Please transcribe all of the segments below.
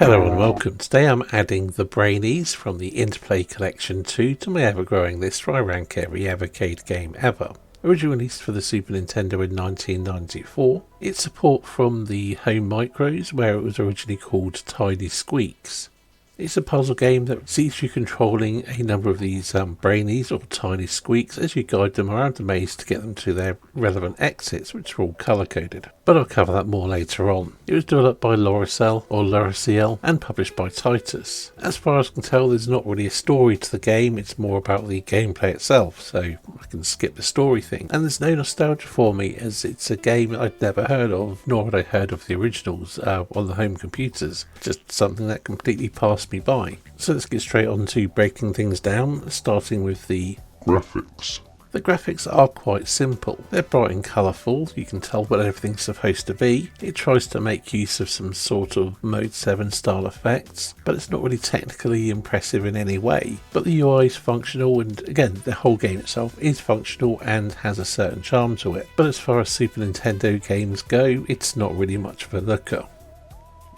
Hello and welcome. Today I'm adding the Brainies from the Interplay Collection 2 to my ever-growing list where I rank every Evercade game ever. Originally released for the Super Nintendo in 1994, its support from the Home Micros where it was originally called Tiny Squeaks. It's a puzzle game that sees you controlling a number of these Brainies or Tiny Squeaks as you guide them around the maze to get them to their relevant exits, which are all colour-coded. But I'll cover that more later on. It was developed by Loriciel and published by Titus. As far as I can tell, there's not really a story to the game, it's more about the gameplay itself, so I can skip the story thing. And there's no nostalgia for me as it's a game I'd never heard of, nor had I heard of the originals on the home computers. Just something that completely passed me by. So let's get straight on to breaking things down, starting with the graphics. The graphics are quite simple. They're bright and colourful, you can tell what everything's supposed to be. It tries to make use of some sort of Mode 7 style effects, but it's not really technically impressive in any way. But the UI is functional, and again, the whole game itself is functional and has a certain charm to it. But as far as Super Nintendo games go, it's not really much of a looker.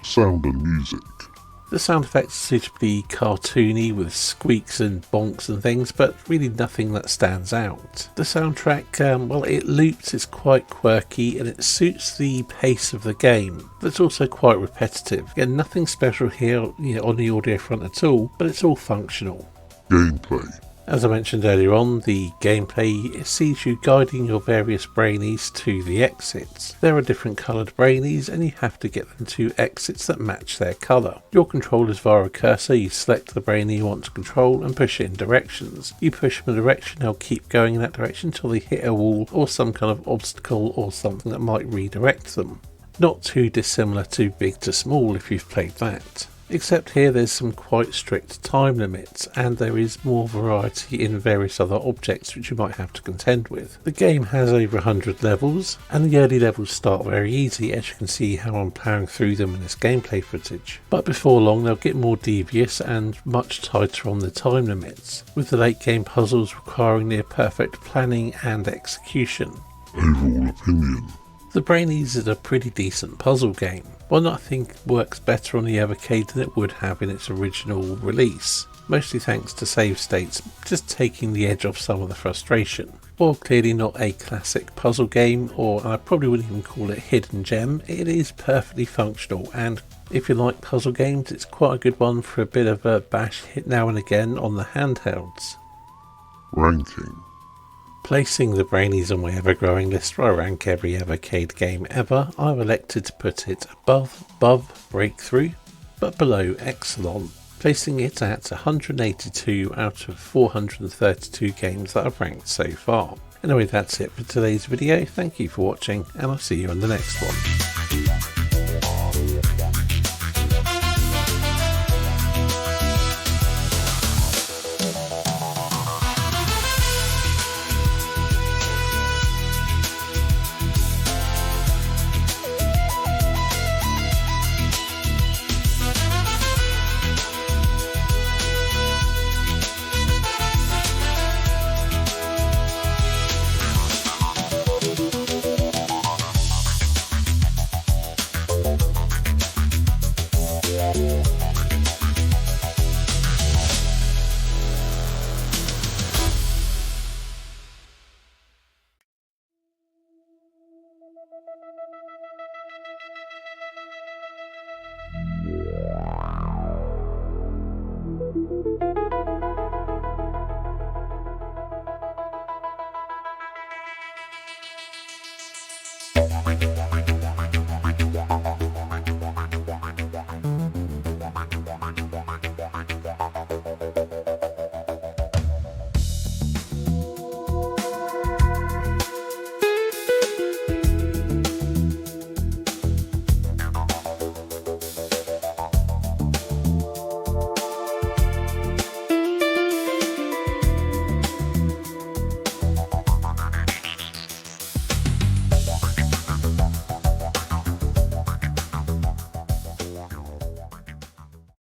Sound and music. The sound effects are suitably cartoony with squeaks and bonks and things, but really nothing that stands out. The soundtrack, well, it loops, it's quite quirky and it suits the pace of the game, but it's also quite repetitive. Again, nothing special here on the audio front at all, but it's all functional. Gameplay. As I mentioned earlier on, the gameplay sees you guiding your various Brainies to the exits. There are different coloured Brainies and you have to get them to exits that match their colour. Your control is via a cursor. You select the Brainie you want to control and push it in directions. You push them in a direction, they'll keep going in that direction until they hit a wall or some kind of obstacle or something that might redirect them. Not too dissimilar to Big to Small if you've played that. Except here there's some quite strict time limits and there is more variety in various other objects which you might have to contend with. The game has over 100 levels and the early levels start very easy, as you can see how I'm powering through them in this gameplay footage. But before long they'll get more devious and much tighter on the time limits, with the late game puzzles requiring near perfect planning and execution. Overall opinion. The Brainies is a pretty decent puzzle game, one that I think works better on the Evercade than it would have in its original release, mostly thanks to save states just taking the edge off some of the frustration. While clearly not a classic puzzle game, or I probably wouldn't even call it a hidden gem, it is perfectly functional, and if you like puzzle games it's quite a good one for a bit of a bash hit now and again on the handhelds. Ranking. Placing the Brainies on my ever-growing list where I rank every Evercade game ever, I've elected to put it above Breakthrough, but below Exelon, placing it at 182 out of 432 games that I've ranked so far. Anyway, that's it for today's video. Thank you for watching, and I'll see you in the next one.